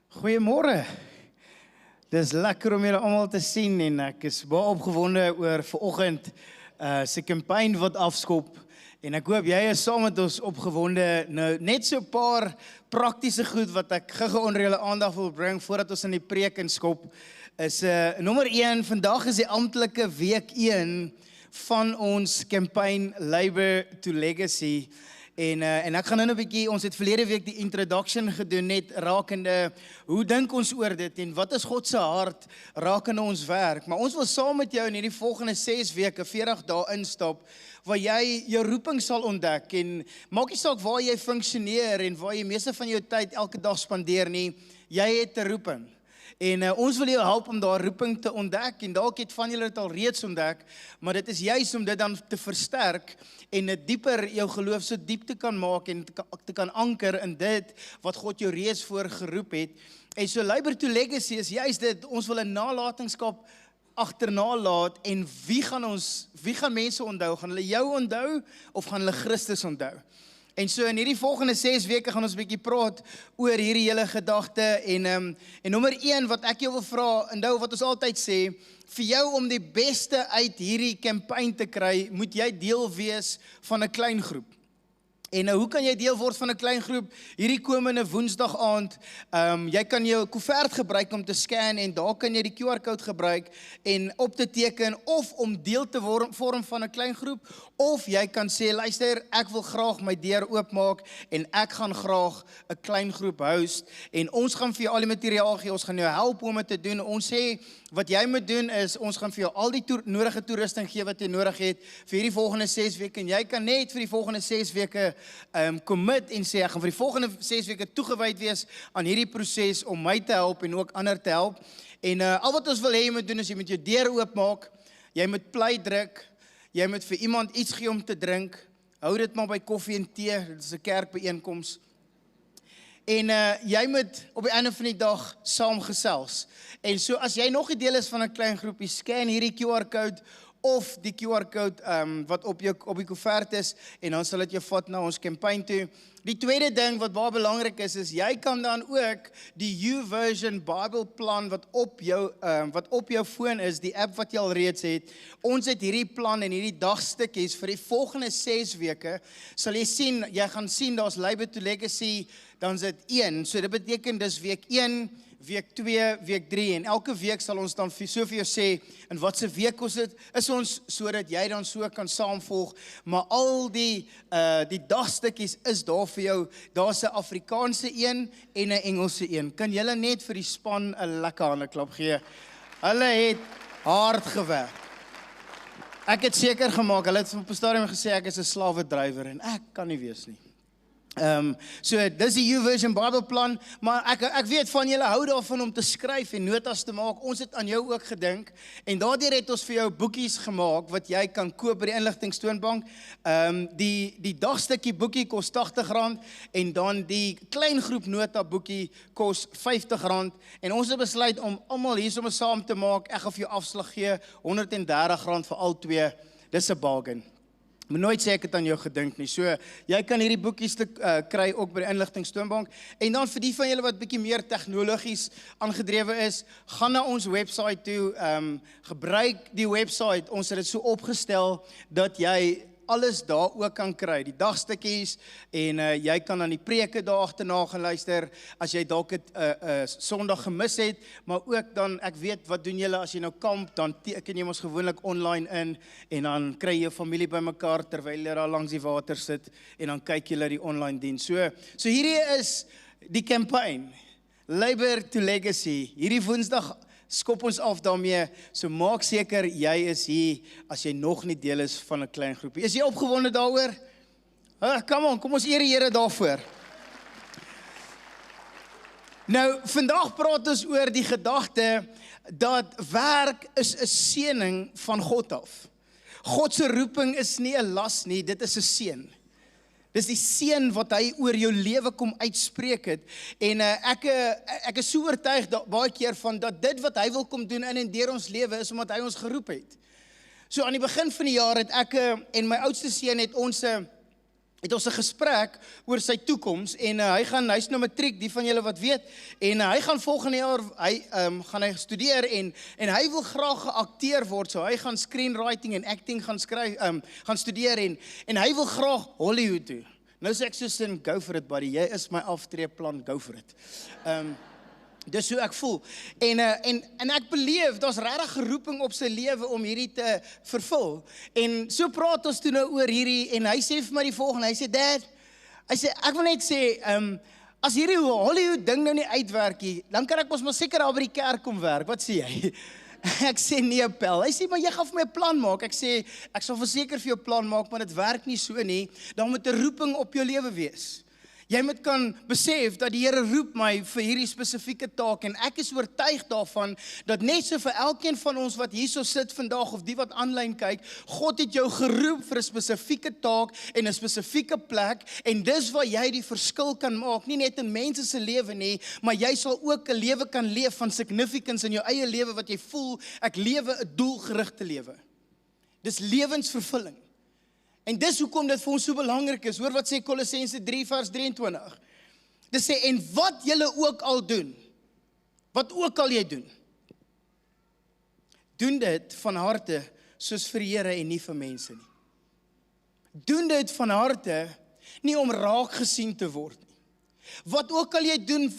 Goeiemôre. Dis lekker om julle almal te sien en ek is baie opgewonde oor vanoggend se kampanje wat afskop en ek hoop jy is saam met ons opgewonde. Nou net so 'n paar praktiese goed wat ek gou onder julle aandag wil bring voordat ons in die preek inskop is nommer 1, vandag is die amptelike week 1 van ons kampanje Labour to Legacy. En ek gaan nou 'n bietjie, ons het verlede week die introduction gedoen net rakende, hoe dink ons oor dit en wat is God se hart rakende ons werk. Maar ons wil saam met jou in hierdie volgende 6 weke, 40 dae instap, waar jy jou roeping sal ontdek en maak nie saak waar jy funksioneer en waar jy meeste van jou tyd elke dag spandeer nie, jy het 'n roeping. En ons wil jou help om daar roeping te ontdek en dalk het van julle dit al reeds ontdek, maar dit is juist om dit dan te versterk en dit dieper jou geloof so diep te kan maak en te kan anker in dit wat God jou reeds voor geroep het. En so Labour to Legacy is juist dit, ons wil 'n nalatenskap agterna laat en wie gaan mense onthou? Gaan hulle jou onthou of gaan hulle Christus onthou? En so in hierdie volgende 6 weke gaan ons 'n bietjie praat oor hierdie hele gedagte en nommer 1 wat ek jou wil vra, onthou wat ons altyd sê, vir jou om die beste uit hierdie kampanje te kry, moet jy deel wees van 'n klein groep. En hoe kan jy deel word van 'n klein groep? Hierdie komende Woensdag aand, jy kan jou koevert gebruik om te scan en daar kan jy die QR-code gebruik en op te teken of om deel te vorm van 'n klein groep, of jy kan sê, luister, ek wil graag my deur oopmaak en ek gaan graag 'n klein groep host en ons gaan vir jou al die materiaal gee, ons gaan jou help om dit te doen. Ons sê, wat jy moet doen is, ons gaan vir jou al die nodige toerusting gee wat jy nodig het vir hierdie volgende 6 weke en jy kan net vir die volgende 6 weke commit en sê, ek gaan vir die volgende 6 weke toegewyd wees aan hierdie proses om my te help en ook ander te help. En al wat ons wil hê jy moet doen is, jy moet jou deur oopmaak, jy moet play druk, jy moet vir iemand iets gee om te drink, hou dit maar by koffie en tee, dit is 'n kerkbyeenkoms. En jy moet op die einde van die dag saam gesels. En so as jy nog 'n deel is van 'n klein groepie, scan hierdie QR-code of die QR-code wat op die koevert is en dan sal dit jou vat na ons kampanje toe. Die tweede ding wat baie belangrik is jy kan dan ook die YouVersion Bybelplan wat op jou foon is, die app wat jy al reeds het. Ons het hierdie plan en hierdie dagstukkies vir die volgende 6 weke. Sal jy sien, jy gaan sien daar's Labour to Legacy, dan is dit 1. So dit beteken dis week 1, week 2, week 3 en elke week sal ons dan so vir jou sê in watse week ons dit is ons sodat jy dan so kan saamvolg, maar al die dagstukkies is daar vir jou. Daar's 'n Afrikaanse een en 'n Engelse een. Kan julle net vir die span 'n lekker handeklap gee? Hulle het hard gewerk. Ek het seker gemaak, hulle het op 'n stadium gesê ek is 'n slawedrywer en ek kan nie wees nie. So dis die YouVersion Bybelplan, maar ek weet van julle hou daarvan om te skryf en notas te maak. Ons het aan jou ook gedink en daardeur het ons vir jou boekies gemaak wat jy kan koop by die inligtingstoonbank. Die dagstukkie boekie kos R80 en dan die klein groep nota boekie kos R50 en ons het besluit om almal hier sommer saam te maak. Ek gaan vir jou afslag gee, R130 vir al twee. Dis 'n bargain. Maar nooit sê ek het aan jou gedink nie. So, jy kan hierdie boekies kry ook by die inligtingstoonbank. En dan vir die van julle wat bietjie meer tegnologies aangedrewe is, gaan na ons website toe, gebruik die website. Ons het dit so opgestel dat jy alles daar ook kan kry, die dagstukkies en jy kan aan die preke daar agterna gaan luister as jy dalk het Sondag gemis het, maar ook dan, ek weet wat doen julle as jy nou kamp, dan teken jy mos gewoonlik online in en dan kry jy jou familie bymekaar terwyl jy daar langs die water sit en dan kyk julle die online diens. So hierdie is die kampanje Labour to Legacy. Hierdie Woensdag skop ons af daarmee, so maak seker jy is hier as jy nog nie deel is van 'n klein groepie. Is jy opgewonde daaroor? Kom ons eer die Here daarvoor. Nou, vandag praat ons oor die gedagte dat werk is 'n seëning van God af. God se roeping is nie 'n las nie, dit is 'n seën. Dis die seën wat hy oor jou lewe kom uitspreek het. En ek is so oortuig baie keer van dat dit wat hy wil kom doen in en deur ons lewe is omdat hy ons geroep het. So aan die begin van die jaar het ek en my oudste seun het ons het ons 'n gesprek oor sy toekoms en hy's nou matriek, die van julle wat weet, en hy gaan volgende jaar gaan hy studeer en hy wil graag 'n akteur word, so hy gaan screenwriting en acting gaan skryf, gaan studeer en hy wil graag Hollywood toe. Nou sê ek soos in, go for it buddy, jy is my aftreeplan, go for it. Dis hoe ek voel. En ek beleef, daar's regtig 'n roeping op sy lewe om hierdie te vervul. En so praat ons toe nou oor hierdie, en hy sê vir my die volgende, hy sê, Dad, ek wil net sê, as hierdie Hollywood ding nou nie uitwerk nie, dan kan ek ons maar seker daar by die kerk kom werk, wat sê jy? Ek sê nee, Pel. Hy sê, maar jy gaan vir my 'n plan maak. Ek sê, ek sal verseker vir jou 'n plan maak, maar dit werk nie so nie. Daar moet 'n roeping op jou lewe wees. Jy moet kan besef dat die Here roep my vir hierdie spesifieke taak en ek is oortuig daarvan dat net so vir elkeen van ons wat hierso sit vandag of die wat aanlyn kyk, God het jou geroep vir 'n spesifieke taak en 'n spesifieke plek en dis waar jy die verskil kan maak, nie net in mense se lewe nie, maar jy sal ook 'n lewe kan leef van significance in jou eie lewe wat jy voel, ek lewe 'n doelgerigte lewe. Dis lewensvervulling. En dis hoekom dit vir ons so belangrik is. Hoor wat sê Kolossense 3 vers 23. Dit sê, en wat julle ook al doen, wat ook al jy doen, doen dit van harte soos vir die Here en nie vir mense nie. Doen dit van harte, nie om raak gesien te word nie. Wat ook al jy doen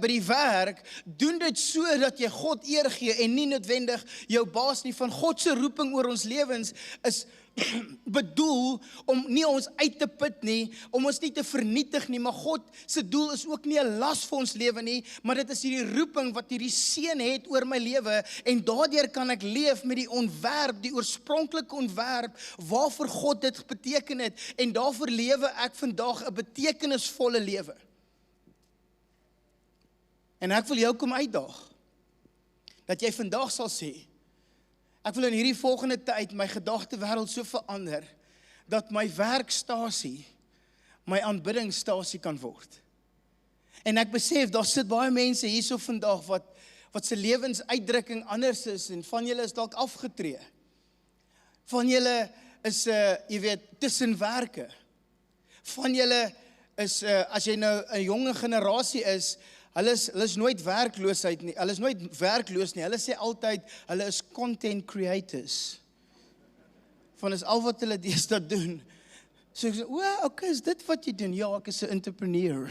by die werk, doen dit so dat jy God eer gee en nie noodwendig jou baas nie. Van God se roeping oor ons lewens is bedoel om nie ons uit te put nie, om ons nie te vernietig nie, maar God se doel is ook nie 'n las vir ons lewe nie, maar dit is hierdie roeping wat hierdie seën het oor my lewe en daardeur kan ek leef met die ontwerp, die oorspronklike ontwerp waarvoor God dit beteken het en daarvoor lewe ek vandag 'n betekenisvolle lewe. En ek wil jou kom uitdaag dat jy vandag sal sê, ek wil in hierdie volgende tyd my gedagtewêreld so verander, dat my werkstasie, my aanbiddingsstasie kan word. En ek besef, daar sit baie mense hierso vandag, wat se lewensuitdrukking anders is, en van julle is dalk afgetree. Van julle is, jy weet, tussen werke. Van julle is, as jy nou 'n jonge generasie is, Hulle is nooit werkloosheid nie. Hulle is nooit werkloos nie. Hulle sê altyd, hulle is content creators. Van is al wat hulle deesdae doen. So ek sê, okay, is dit wat jy doen? Ja, ek is 'n entrepreneur.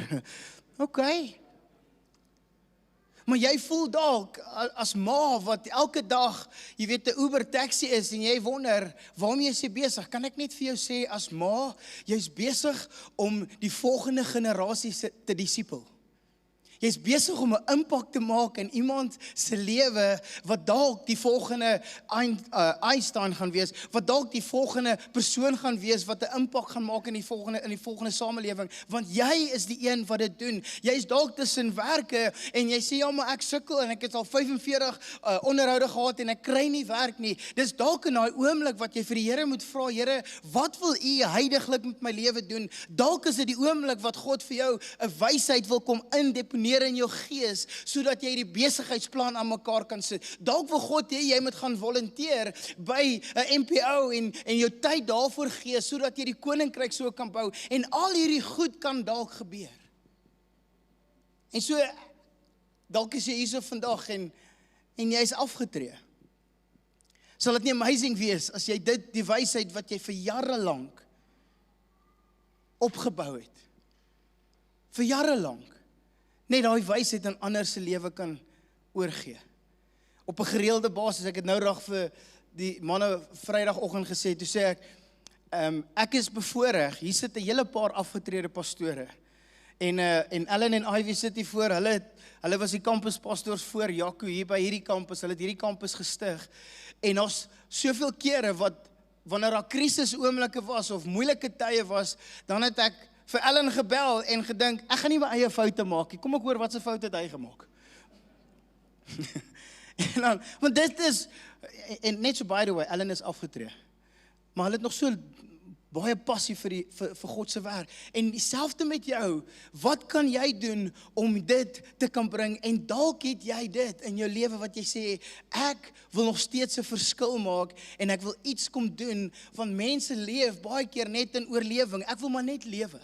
Okay. Maar jy voel dalk as ma wat elke dag, jy weet, 'n Uber taxi is en jy wonder, waarmee is jy besig? Kan ek net vir jou sê, as ma, jy's besig om die volgende generasie te disipel. Jy's besig om 'n impak te maak in iemand se lewe wat dalk die volgende Einstein gaan wees, wat dalk die volgende persoon gaan wees wat 'n impak gaan maak in die volgende samelewing, want jy is die een wat dit doen. Jy's dalk tussen werke en jy sê ja, maar ek sukkel en ek het al 45 onderhoude gehad en ek kry nie werk nie. Dis dalk in daai oomblik wat jy vir die Here moet vra, Here, wat wil U heiliglik met my lewe doen? Dalk is dit die oomblik wat God vir jou 'n wysheid wil kom indeponeer in jou gees, sodat jy die besigheidsplan aan mekaar kan sit. Dalk wil God hê jy moet gaan volunteer by 'n NPO en jou tyd daarvoor gee, sodat jy die koninkryk so kan bou. En al hierdie goed kan dalk gebeur. En so, dalk is jy hierso vandag en jy is afgetree. Sal dit nie amazing wees as jy die wysheid wat jy vir jare lank opgebou het, vir jare lank, net daai wysheid aan ander se lewe kan oorgee. Op 'n gereelde basis, ek het nou reg vir die manne Vrydagoggend gesê, toe sê ek is bevoorreg, hier sit 'n hele paar afgetrede pastore, en Ellen en Ivy sit hier voor, hulle was die kampuspastors voor Jaco hier by hierdie kampus, hulle het hierdie kampus gestig, en ons soveel kere wanneer daar krisis oomblikke was, of moeilike tye was, dan het ek vir Ellen gebel en gedink, ek gaan nie my eie foute maak nie, kom ek hoor wat se fout het hy gemaak. En dan, want dit is, en net so by the way, Ellen is afgetree, maar hulle het nog so baie passie vir God se werk. En dieselfde met jou. Wat kan jy doen om dit te kan bring? En dalk het jy dit in jou lewe wat jy sê, ek wil nog steeds 'n verskil maak en ek wil iets kom doen, want mense leef baie keer net in oorlewing. Ek wil maar net lewe.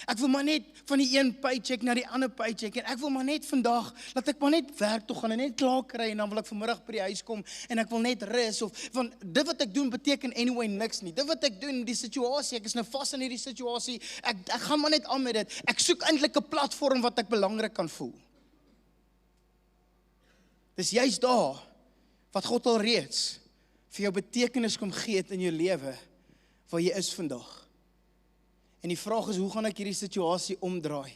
Ek wil maar net van die een paycheck na die ander paycheck, en ek wil maar net vandag, laat ek maar net werk toe gaan en net klaar kry, en dan wil ek vanmiddag by die huis kom, en ek wil net rus, want dit wat ek doen beteken anyway niks nie. Dit wat ek doen, die situasie, ek is nou vas in hierdie situasie, ek gaan maar net aan met dit. Ek soek eintlik 'n platform wat ek belangrik kan voel. Dis juist daar, wat God al reeds vir jou betekenis kom gee in jou lewe, waar jy is vandag. En die vraag is, hoe gaan ek hierdie situasie omdraai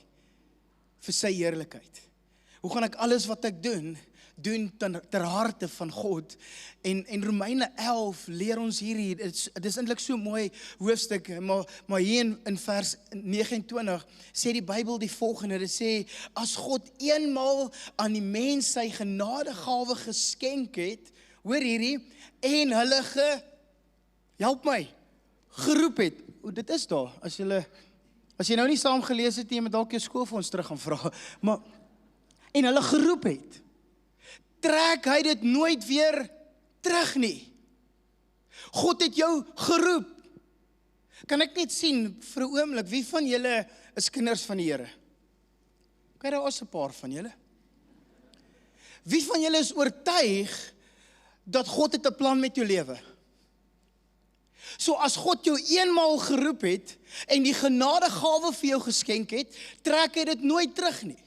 vir sy heerlikheid? Hoe gaan ek alles wat ek doen ter harte van God? En Romeine 11 leer ons hierdie, dit is eintlik so mooi hoofstuk, maar hier in vers 29 sê die Bybel die volgende, dit sê, as God eenmaal aan die mens sy genadegawe geskenk het, hoor hierdie, en hulle help my, geroep het. Dit is daar, as jy nou nie saam gelees het, jy moet dalk jou skoolfonds terug gaan vra, maar, en hulle geroep het, trek hy dit nooit weer terug nie. God het jou geroep. Kan ek net sien, vir 'n oomblik, wie van julle is kinders van die Here? Kyk, daar is 'n paar van julle. Wie van julle is oortuig, dat God het 'n plan met jou lewe? So as God jou eenmaal geroep het, en die genadegawe vir jou geskenk het, trek hy dit nooit terug nie.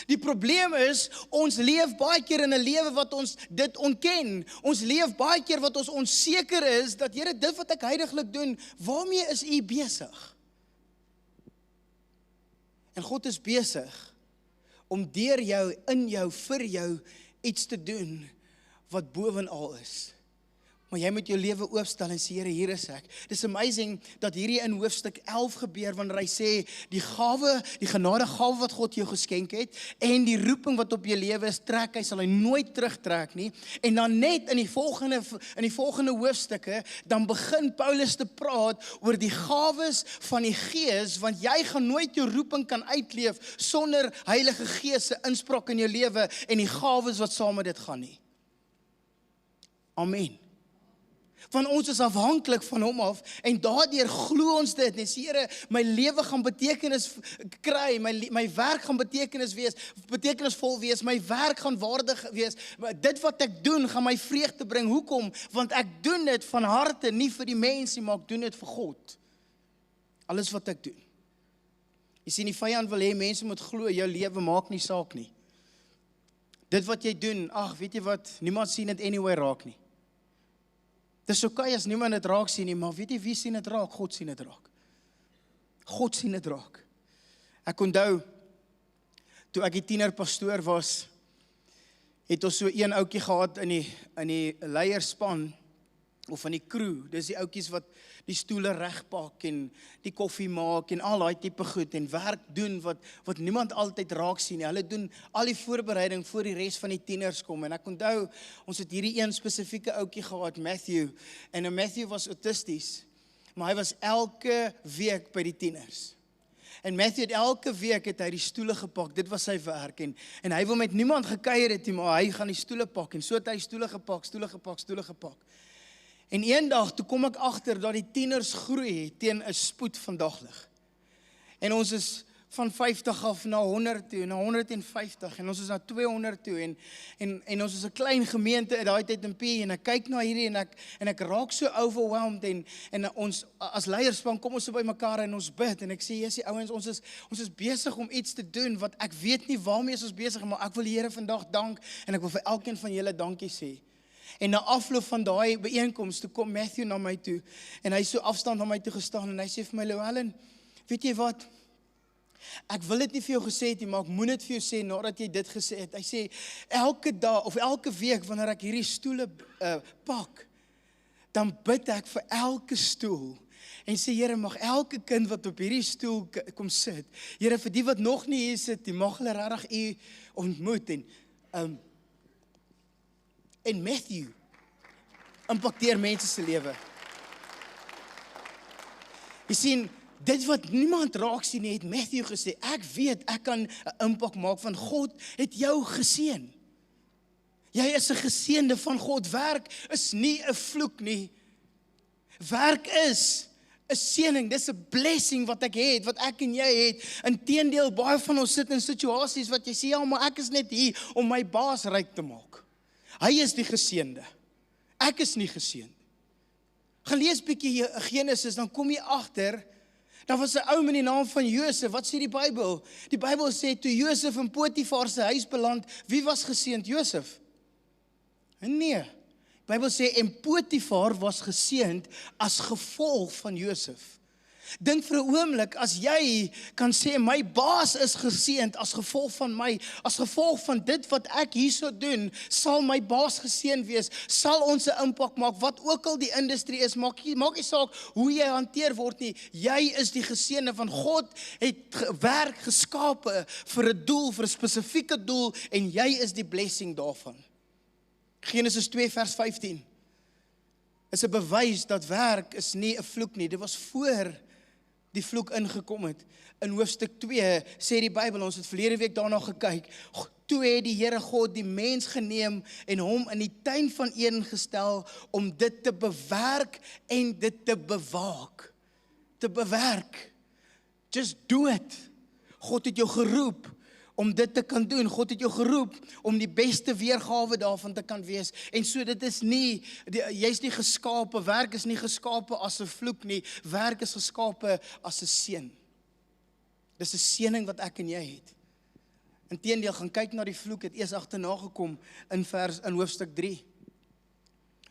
Die probleem is, ons leef baie keer in 'n lewe wat ons dit ontken. Ons leef baie keer wat ons onseker is, dat Here, dit wat ek huidiglik doen, waarmee is U besig? En God is besig om deur jou, in jou, vir jou iets te doen wat bovenal is. Maar jy moet jou lewe oopstel en sê, Here, hier is ek. Dis amazing dat hierdie in hoofstuk 11 gebeur, wanneer hy sê, die genadegawe wat God jou geskenk het, en die roeping wat op jou lewe is, hy sal hy nooit terugtrek nie. En dan net in die volgende hoofstukke, dan begin Paulus te praat oor die gawes van die Gees, want jy gaan nooit jou roeping kan uitleef, sonder Heilige Gees se inspraak in jou lewe, en die gawes wat saam met dit gaan nie. Amen. Want ons is afhanklik van hom af, en daardeur glo ons dit, en sê, Here, my lewe gaan betekenis kry, my werk gaan betekenisvol wees, my werk gaan waardig wees, dit wat ek doen, gaan my vreugde bring. Hoekom? Want ek doen dit van harte, nie vir die mense, maar ek doen dit vir God. Alles wat ek doen. Jy sien, die vyand wil hê, mense moet glo, jou lewe maak nie saak nie. Dit wat jy doen, weet jy wat, niemand sien dit anyway raak nie. Dis okay as niemand dit raak sien nie, maar weet jy wie sien dit raak? God sien dit raak. God sien dit raak. Ek onthou, toe ek die tienerpastoor was, het ons so een ouetjie gehad in die leierspan, of van die crew, dis die ouetjies wat die stoele regpak, en die koffie maak, en al daai tipe goed, en werk doen, wat niemand altyd raak sien nie. Hulle doen al die voorbereiding voor die res van die tieners kom, en ek onthou, ons het hierdie een spesifieke ouetjie gehad, Matthew, en Matthew was autisties, maar hy was elke week by die tieners. En Matthew elke week het hy die stoele gepak, dit was sy werk, en hy wil met niemand gekuier het nie, maar hy gaan die stoele pak, en so het hy stoele gepak. En eendag, toe kom ek agter dat die tieners groei teen 'n spoed van daglig. En ons is van 50 af na 100 toe, na 150, en ons is na 200 toe, en ons is 'n klein gemeente in daai tyd in P, en ek kyk na hierdie, en ek raak so overwhelmed, en ons, as leierspan, kom ons so by mekaar, en ons bid, en ek sê, Jesusie ouens, ons is besig om iets te doen, wat ek weet nie waarmee is ons besig, maar ek wil die Here vandag dank, en ek wil vir elkeen van julle dankie sê. En na afloop van daai byeenkoms, toe kom Matthew na my toe, en hy so afstand na my toe gestaan, en hy sê vir my, Llewellyn, weet jy wat, ek wil dit nie vir jou gesê het nie, maar ek moet dit vir jou sê, nadat jy dit gesê het. Hy sê, elke dag, of elke week, wanneer ek hierdie stoele pak, dan bid ek vir elke stoel, en sê, Here, mag elke kind wat op hierdie stoel kom sit, Here, vir die wat nog nie hier sit, die mag hulle regtig U ontmoet, en Matthew impakteer mense se lewe. Jy sien, dit wat niemand raak sien nie, het Matthew gesê, ek weet, ek kan 'n impak maak, want God het jou geseën. Jy is 'n geseënde van God. Werk is nie 'n vloek nie. Werk is 'n seëning, dis 'n blessing wat ek het, wat ek en jy het. Inteendeel, baie van ons sit in situasies wat jy sê, ja, maar ek is net hier om my baas ryk te maak. Hy is die geseënde. Ek is nie geseënd. Gaan lees bietjie Genesis, dan kom jy agter, daar was 'n ou met die naam van Josef. Wat sê die Bybel? Die Bybel sê, toe Josef in Potifar se huis beland, wie was geseënd? Josef? Nee. Die Bybel sê, en Potifar was geseënd as gevolg van Josef. Dink vir 'n oomblik, as jy kan sê, my baas is geseënd as gevolg van my, as gevolg van dit wat ek hierso doen, sal my baas geseënd wees, sal ons 'n impak maak, wat ook al die industrie is, maak nie saak hoe jy hanteer word nie, jy is die geseënde van God, het werk geskape vir 'n doel, vir 'n spesifieke doel, en jy is die blessing daarvan. Genesis 2 vers 15 is 'n bewys dat werk is nie 'n vloek nie, dit was voor die vloek ingekom het. In hoofstuk 2 sê die Bybel, ons het verlede week daarna gekyk, toe het die Here God die mens geneem en hom in die tuin van Eden gestel om dit te bewerk en dit te bewaak. Te bewerk. Just do it. God het jou geroep om dit te kan doen. God het jou geroep om die beste weergawe daarvan te kan wees. En so dit is nie, jy's nie geskape, werk is nie geskape as 'n vloek nie, werk is geskape as 'n seën. Dis 'n seëning wat ek en jy het. Inteendeel, gaan kyk na die vloek, het eers agterna gekom in hoofstuk 3.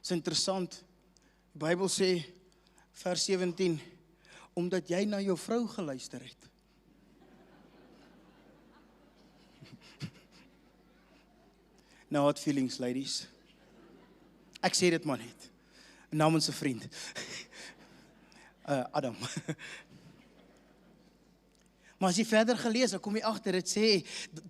Dis interessant. Die Bybel sê, vers 17, omdat jy na jou vrou geluister het. No hard feelings, ladies. Ek sê dit maar net. Namens 'n vriend. Adam. Maar as jy verder gelees, dan kom jy agter, dit sê,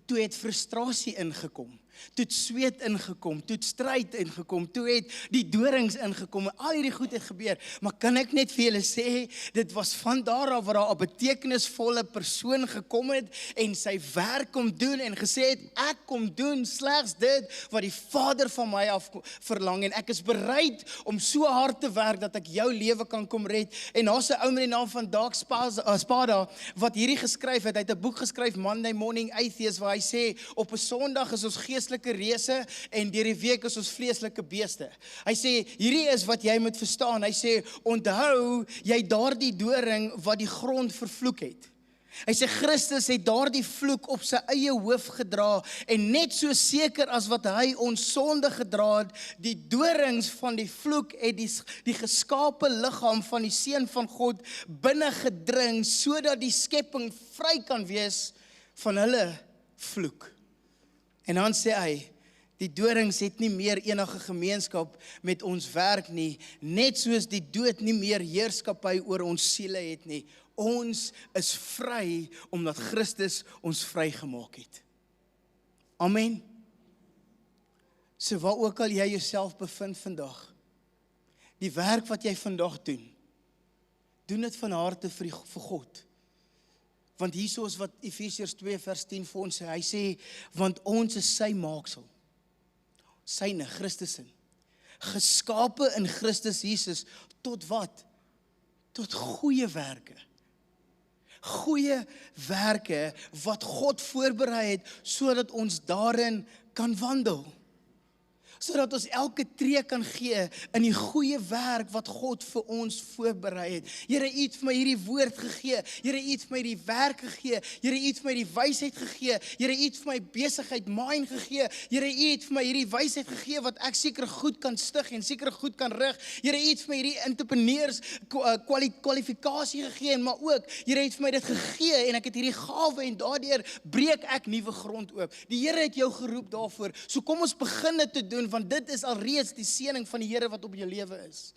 toe het frustrasie ingekom. Toe het sweet ingekom, toe het stryd ingekom, toe het die dorings ingekom, en al hierdie goed het gebeur. Maar kan ek net vir julle sê, dit was van daar af waar daar 'n betekenisvolle persoon gekom het, en sy werk kom doen, en gesê het, ek kom doen slegs dit, wat die Vader van my af verlang, en ek is bereid om so hard te werk, dat ek jou lewe kan kom red. En daar's 'n ou met die naam van Dag Spada, wat hierdie geskryf het, hy het 'n boek geskryf, Monday Morning Atheist, waar hy sê, op 'n Sondag is ons geestelike reëse, en deur die week is ons vleeslike beeste. Hy sê, hierdie is wat jy moet verstaan. Hy sê, onthou jy daardie doring wat die grond vervloek het. Hy sê, Christus het daardie vloek op sy eie hoof gedra, en net so seker as wat hy ons sonde gedra het, die dorings van die vloek het die geskape liggaam van die Seun van God binne gedring, sodat die skepping vry kan wees van hulle vloek. En dan sê hy, die dorings het nie meer enige gemeenskap met ons werk nie, net soos die dood nie meer heerskappy oor ons siele het nie. Ons is vry, omdat Christus ons vrygemaak het. Amen. So waar ook al jy jouself bevind vandag, die werk wat jy vandag doen dit van harte vir God. Want hierso is wat Efesiërs 2 vers 10 vir ons sê, hy sê, want ons is sy maaksel, syne, Christus in, geskape in Christus Jesus, tot wat? Tot goeie werke. Goeie werke, wat God voorberei het, sodat ons daarin kan wandel. Sodat ons elke tree kan gee in die goeie werk wat God vir ons voorberei het. Here, U het vir my hierdie woord gegee. Here, U het vir my die werk gegee. Here, U het vir my die wysheid gegee. Here, U het vir my besigheid, mind gegee. Here, U het vir my hierdie wysheid gegee wat ek seker goed kan stig en seker goed kan rig. Here, U het vir my hierdie entrepreneurs kwalifikasie gegee, maar ook, Here het vir my dit gegee en ek het hierdie gawe en daardeur breek ek nuwe grond oop. Die Here het jou geroep daarvoor. So kom ons begin dit te doen, want dit is alreeds die seëning van die Here wat op jou lewe is.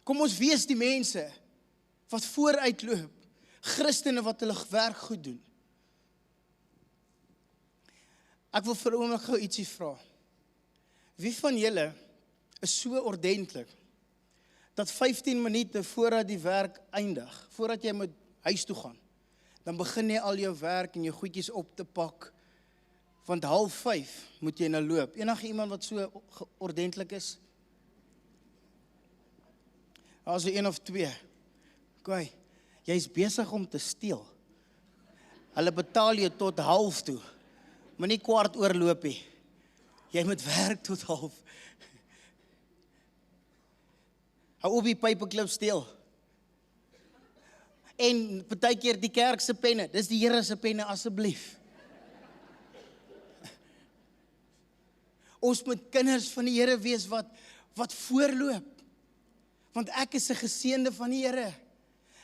Kom ons wees die mense wat vooruitloop, Christene wat hulle werk goed doen. Ek wil vir 'n oomblik gou ietsie vra. Wie van julle is so ordentlik dat 15 minute voordat die werk eindig, voordat jy moet huis toe gaan, dan begin jy al jou werk en jou goedjies op te pak, want 4:30 moet jy nou loop. Enige iemand wat so ordentlik is? Also 1 of 2. Kijk, jy is besig om te steel. Hulle betaal jy tot 1:30 toe, maar nie 1/4 oorloop nie. Jy moet werk tot 1:30. Hou op die paperclip steel. En partykeer die kerk se penne, dis die Here se penne asseblief. Ons moet kinders van die Here wees wat voorloop. Want ek is 'n geseënde van die Here.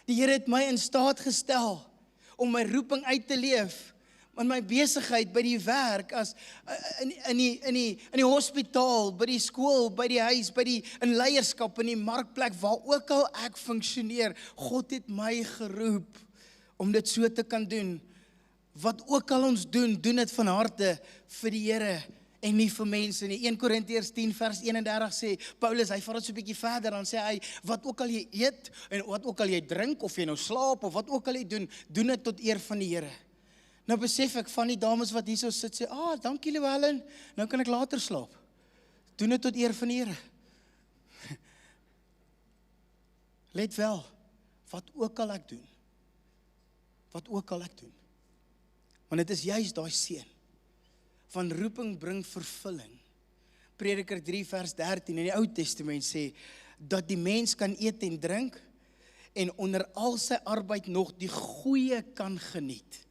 Die Here het my in staat gestel om my roeping uit te leef. In my besigheid, by die werk, as in die hospitaal, by die skool, by die huis, in leierskap, in die markplek, waar ook al ek funksioneer. God het my geroep om dit so te kan doen. Wat ook al ons doen dit van harte vir die Here en nie vir mense nie. 1 Korintiërs 10 vers 31 sê, Paulus, hy vat dit so 'n bietjie verder, dan sê hy, wat ook al jy eet, en wat ook al jy drink, of jy nou slaap, of wat ook al jy doen dit tot eer van die Here. Nou besef ek van die dames wat hier so sit, sê, dankie Llewellyn, nou kan ek later slaap. Doen dit tot eer van die Here. Let wel, wat ook al ek doen, want dit is juist daai seën, van roeping bring vervulling. Prediker 3 vers 13 in die Ou Testament sê, dat die mens kan eet en drink, en onder al sy arbeid nog die goeie kan geniet.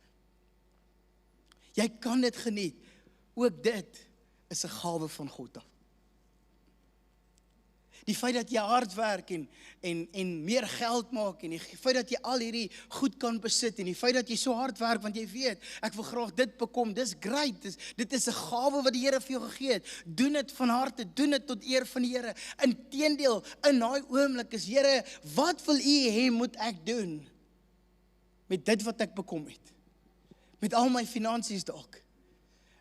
Jy kan dit geniet, ook dit is 'n gawe van God af. Die feit dat jy hard werk en meer geld maak, en die feit dat jy al hierdie goed kan besit, en die feit dat jy so hard werk, want jy weet, ek wil graag dit bekom, dis great, dit is 'n gawe wat die Here vir jou gegee het. Doen dit van harte, doen dit tot eer van die Here. Inteendeel, in daai oomblik is, Here, wat wil U hê moet ek doen met dit wat ek bekom het? Met al my finansies dalk,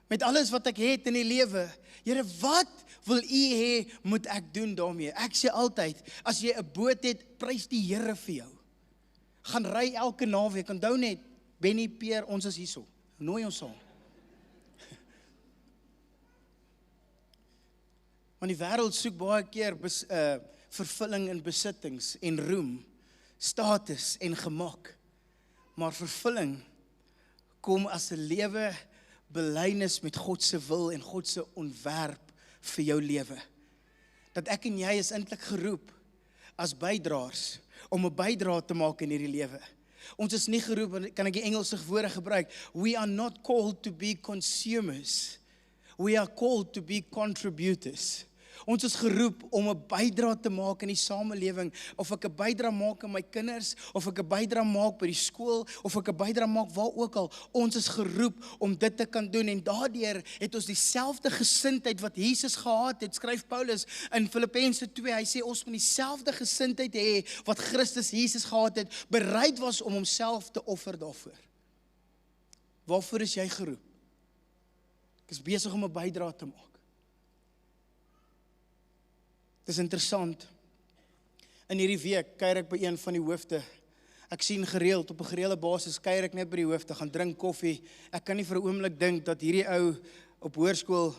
met alles wat ek het in die lewe. Here, wat wil U hê moet ek doen daarmee? Ek sê altyd, as jy 'n boot het, prys die Here vir jou. Gaan ry elke naweek, onthou net, Benny, Peer, ons is hierso. Nooi ons saam. Want die wêreld soek baie keer vervulling in besittings en roem, status en gemak. Maar vervulling kom as 'n lewe belydenis met God se wil en God se ontwerp vir jou lewe. Dat ek en jy is eintlik geroep as bydraers om 'n bydrae te maak in hierdie lewe. Ons is nie geroep, kan ek die Engelse woorde gebruik, we are not called to be consumers, we are called to be contributors. Ons is geroep om 'n bydrae te maak in die samelewing, of ek 'n bydrae maak in my kinders, of ek 'n bydrae maak by die skool, of ek 'n bydrae maak waar ook al. Ons is geroep om dit te kan doen, en daardeur het ons dieselfde gesindheid wat Jesus gehad het, skryf Paulus in Filippense 2, hy sê ons moet dieselfde gesindheid hê wat Christus Jesus gehad het, bereid was om homself te offer daarvoor. Waarvoor is jy geroep? Ek is besig om 'n bydrae te maak. Dit is interessant, in hierdie week kuier ek by een van die hoofde. Ek sien gereeld, op 'n gereelde basis kuier ek net by die hoofde, gaan drink koffie. Ek kan nie vir 'n oomblik dink dat hierdie ou op hoërskool,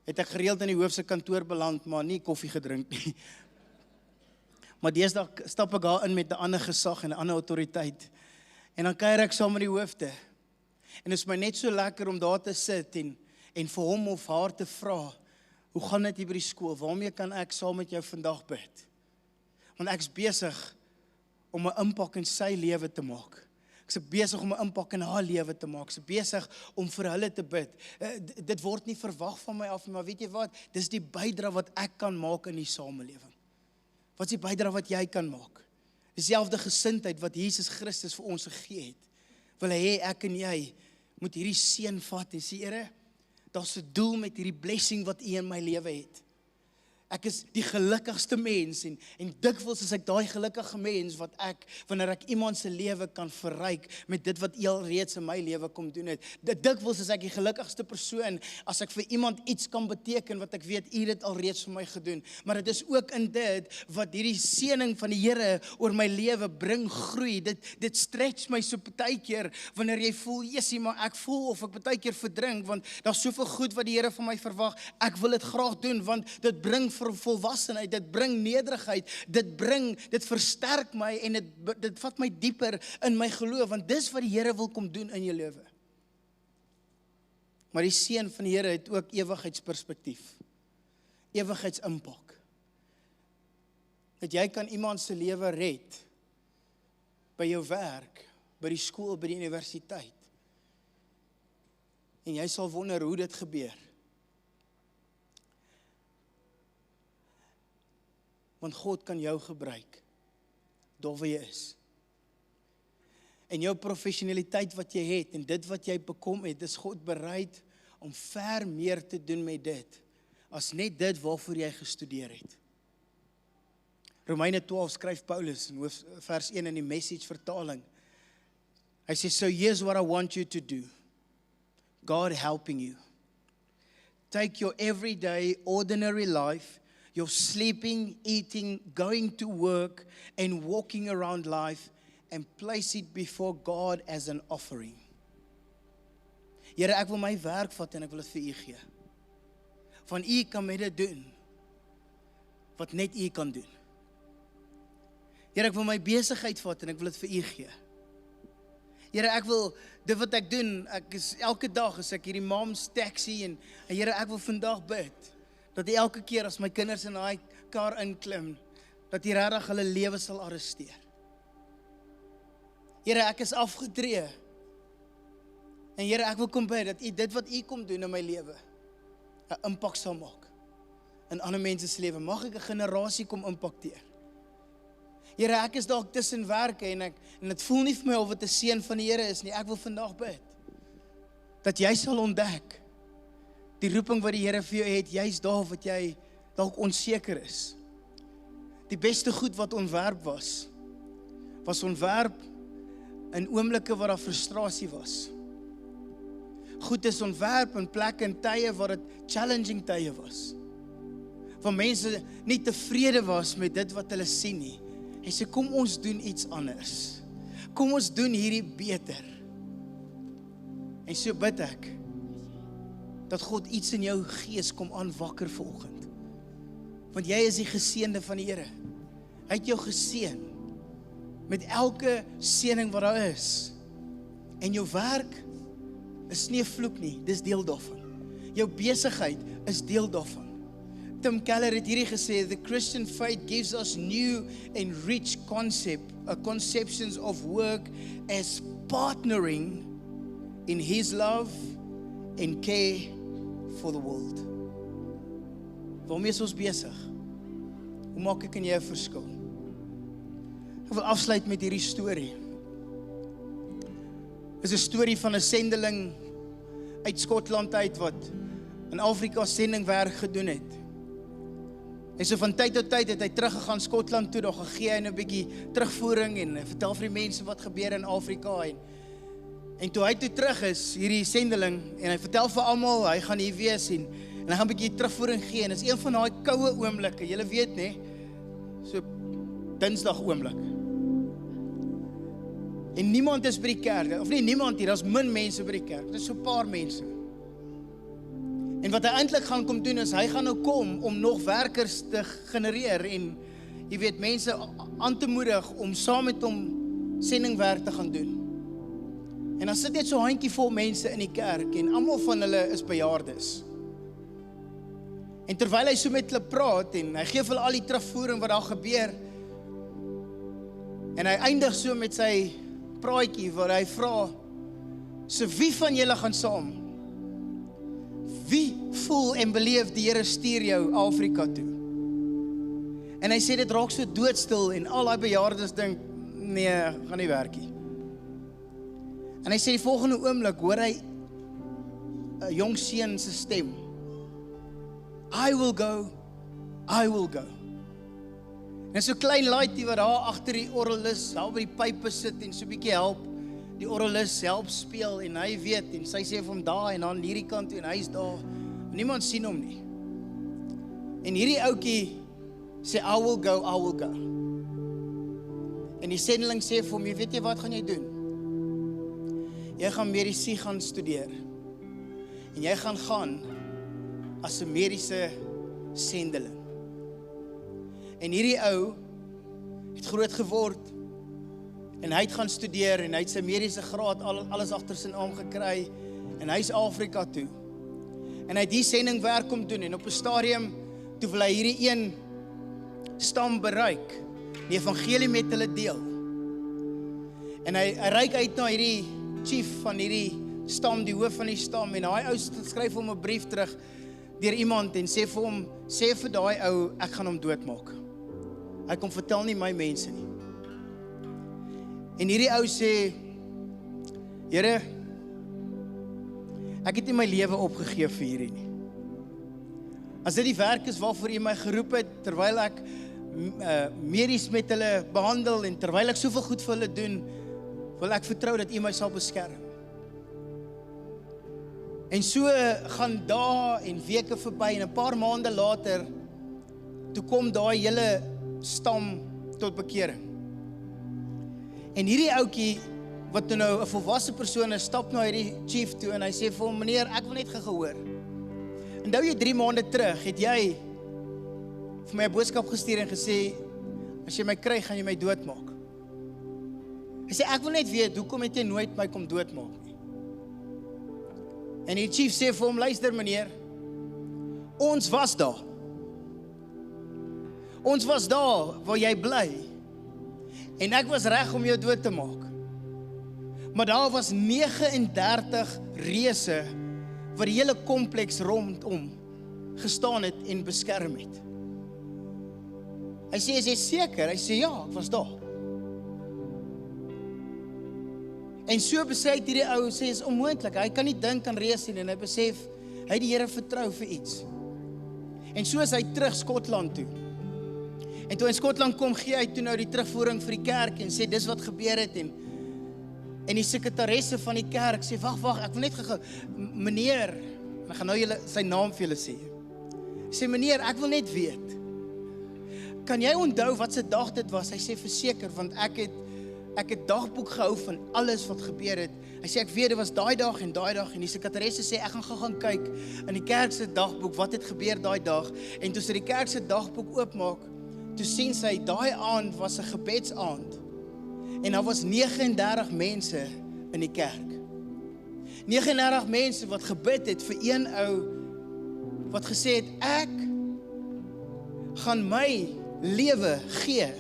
het ek gereeld in die hoof se kantoor beland, maar nie koffie gedrink nie. Maar deesdae stap ek daar in met 'n ander gesag en 'n ander autoriteit. En dan kuier ek saam met die hoofde. En dit is my net so lekker om daar te sit en vir hom of haar te vra, hoe gaan dit hier by die skool? Waarmee kan ek saam met jou vandag bid? Want ek is besig om 'n impak in sy lewe te maak. Ek is besig om 'n impak in haar lewe te maak. Ek is besig om vir hulle te bid. Dit word nie verwag van my af, maar weet jy wat? Dis die bydrae wat ek kan maak in die samelewing. Wat is die bydrae wat jy kan maak? Dieselfde gesindheid wat Jesus Christus vir ons gegee het. Wil hy hê ek en jy moet hierdie seën vat en sê, Here, daar's 'n doel met hierdie blessing wat U in my lewe het. Ek is die gelukkigste mens en dikwels is ek daai gelukkige mens wat wanneer ek iemand se lewe kan verryk met dit wat al reeds in my lewe kom doen het. Dikwels is ek die gelukkigste persoon as ek vir iemand iets kan beteken wat ek weet dit al reeds vir my gedoen. Maar dit is ook in dit wat hierdie seëning van die Here oor my lewe bring groei. Dit stretch my so partykeer wanneer jy voel, Jessie, maar ek voel of ek partykeer verdrink want daar's soveel goed wat die Here van my verwag. Ek wil dit graag doen want dit bring volwassenheid, dit bring nederigheid, dit versterk my en dit vat my dieper in my geloof, want dis wat die Here wil kom doen in jou lewe. Maar die seën van die Here het ook ewigheidsperspektief, ewigheidsimpak. Dat jy kan iemand se lewe red, by jou werk, by die skool, by die universiteit. En jy sal wonder hoe dit gebeur. Want God kan jou gebruik, daar waar jy is. En jou professionaliteit wat jy het, en dit wat jy bekom het, is God bereid om ver meer te doen met dit, as net dit waarvoor jy gestudeer het. Romeine 12 skryf Paulus, in vers 1 in die Message vertaling. Hy sê, so here's what I want you to do. God helping you. Take your everyday, ordinary life, your sleeping, eating, going to work, and walking around life, and place it before God as an offering. Here, ek wil my werk vat en ek wil dit vir u gee. Van u kan met dit doen, wat net u kan doen. Here, ek wil my besigheid vat en ek wil dit vir u gee. Here, ek wil, dit wat ek doen, elke dag is ek hierdie mom's taxi en Here, ek wil vandag bid, dat elke keer as my kinders in daai kar inklim, dat die regtig hulle lewe sal arresteer. Here, ek is afgetree. En Here, ek wil kom bid, dat dit wat u kom doen in my lewe, 'n impak sal maak. In ander mense se lewe, mag ek 'n generasie kom impakteer. Here, ek is dalk tussen werke en dit voel nie vir my of dit 'n seën van die Here is nie. Ek wil vandag bid, dat jy sal ontdek, die roeping wat die Here vir jou het, jy's daar wat jy dalk onseker is. Die beste goed wat ontwerp was ontwerp in oomblikke waar daar frustrasie was. Goed is ontwerp in plekke en tye waar dit challenging tye was. Waar mense nie tevrede was met dit wat hulle sien nie. Hy sê, kom ons doen iets anders. Kom ons doen hierdie beter. En so bid ek, dat God iets in jou gees kom aanwakker vanoggend. Want jy is die geseënde van die Here. Hy het jou geseën met elke seëning wat daar is. En jou werk is nie 'n vloek nie, dis deel daarvan. Jou besigheid is deel daarvan. Tim Keller het hierdie gesê, the Christian faith gives us new and rich conceptions of work as partnering in His love and care for the world. Waarmee is ons besig? Hoe maak ek en jy 'n verskil? Ek wil afsluit met hierdie storie. Dit is 'n storie van 'n sendeling uit Skotland uit wat in Afrika sendingwerk gedoen het. En so van tyd tot tyd het hy teruggegaan Skotland toe, daar gegee hy 'n bietjie terugvoering en vertel vir die mense wat gebeur in Afrika en toe hy toe terug is, hierdie sendeling, en hy vertel vir almal, hy gaan hier wees en hy gaan 'n bietjie terugvoering gee en is een van daai koue oomblikke, julle weet nê, so Dinsdag oomblik. En niemand is by die kerk, of nie niemand hier, daar's min mense by die kerk, dit is so 'n paar mense. En wat hy eintlik gaan kom doen is, hy gaan nou kom om nog werkers te genereer en jy weet, mense aan te moedig om saam met hom sendingwerk te gaan doen. En dan sit net so 'n handjievol mense in die kerk en almal van hulle is bejaardes. En terwyl hy so met hulle praat en hy gee vir hulle al die terugvoering wat daar gebeur, en hy eindig so met sy praatjie waar hy vra, so wie van julle gaan saam? Wie voel en beleef die Here stuur jou Afrika toe? En hy sê dit raak so doodstil en al die bejaardes dink, nee, gaan nie werk nie. En hy sê die volgende oomblik hoor hy 'n jong seun se stem. I will go, I will go. En so klein laaitjie wat daar agter die orgelis, daar by die pype sit en so 'n bietjie help, die orgelis help speel en hy weet en sy sê vir hom daar en dan hierdie kant toe en hy's daar. Niemand sien hom nie. En hierdie ouetjie sê I will go, I will go. En die sendeling sê vir hom, jy weet jy wat gaan jy doen? Jy gaan medisyne gaan studeer. En jy gaan as 'n mediese sendeling. En hierdie ou het groot geword en hy het gaan studeer en hy het sy mediese graad alles agter sy naam gekry en hy's Afrika toe. En hy het die sendingwerk kom doen en op 'n stadium toe wil hy hierdie een stam bereik, die evangelie met hulle deel. En hy reik uit na hierdie chief van hierdie stam, die hoof van die stam en daai ou skryf hom 'n brief terug deur iemand en sê vir hom, sê vir daai ou ek gaan hom doodmaak. Hy kom vertel nie my mense nie. En hierdie ou sê, Here, ek het nie my lewe opgegee vir hierdie nie. As dit die werk is waarvoor U my geroep het, terwyl ek medies met hulle behandel en terwyl ek soveel goed vir hulle doen, wil ek vertrou dat U my sal beskerm. En so gaan dae en weke verby en 'n paar maande later, toe kom daai hele stam tot bekering. En hierdie ouetjie, wat nou 'n volwasse persoon is, stap na hierdie chief toe en hy sê vir hom, meneer, ek wil net gehoor. Onthou jy 3 maande terug, het jy vir my 'n boodskap gestuur en gesê, as jy my kry, gaan jy my doodmaak. Hy sê, ek wil net weet, hoekom het jy nooit my kom doodmaak nie? En die chief sê vir hom, luister meneer, ons was daar. Ons was daar waar jy bly. En ek was reg om jou dood te maak. Maar daar was 39 reëse wat die hele kompleks rondom gestaan het en beskerm het. Hy sê, is jy seker? Hy sê, ja, ek was daar. En so besluit hierdie ou, sê, is onmoontlik. Hy kan nie dink aan reëse nie en hy besef, hy het die Here vertrou vir iets. En so is hy terug Skotland toe. En toe in Skotland kom, gee hy toe nou die terugvoering vir die kerk en sê, dis wat gebeur het en die sekretaresse van die kerk sê, wag, ek wil net gou, meneer, ek gaan nou sy naam vir julle sê. Sê, meneer, ek wil net weet, kan jy onthou wat se dag dit was? Hy sê, verseker, want ek het dagboek gehou van alles wat gebeur het. Hy sê, ek weet, dit was daai dag en die sekretaresse sê, ek gaan kyk in die kerk se dagboek, wat het gebeur daai dag, en toe sy die kerk se dagboek oopmaak, toe sien sy, daai aand was 'n gebedsaand, en daar was 39 mense in die kerk. 39 mense wat gebid het vir een ou, wat gesê het, ek gaan my lewe gee,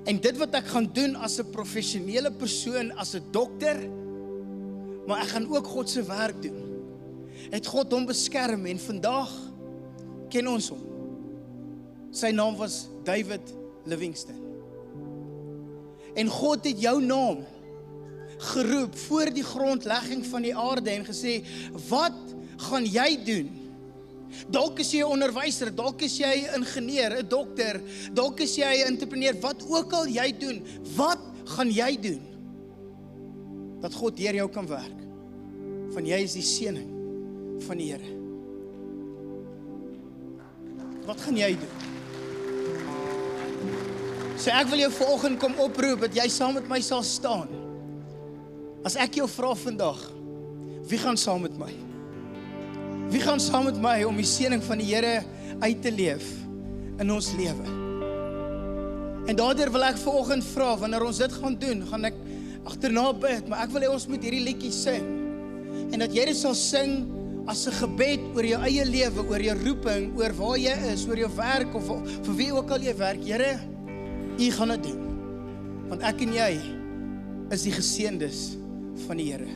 en dit wat ek gaan doen as 'n professionele persoon, as 'n dokter, maar ek gaan ook God se werk doen. Het God hom beskerm en vandag ken ons hom. Sy naam was David Livingstone. En God het jou naam geroep voor die grondlegging van die aarde en gesê, wat gaan jy doen? Dalk is jy 'n onderwyser, dalk is jy 'n ingenieur, 'n dokter, dalk is jy 'n entrepreneur, wat ook al jy doen, wat gaan jy doen? Dat God deur jou kan werk. Van jy is die seëning van die Here. Wat gaan jy doen? So ek wil jou vanoggend kom oproep, dat jy saam met my sal staan. As ek jou vra vandag, wie gaan saam met my? Wie gaan saam met my om die seëning van die Here uit te leef in ons lewe? En daardeur wil ek vanoggend vra, wanneer ons dit gaan doen, gaan ek agterna bid, maar ek wil hê ons moet hierdie liedjie sing. En dat jy dit sal sing as 'n gebed oor jou eie lewe, oor jou roeping, oor waar jy is, oor jou werk, of vir wie ook al jy werk. Here, U gaan dit doen. Want ek en jy is die geseëndes van die Here.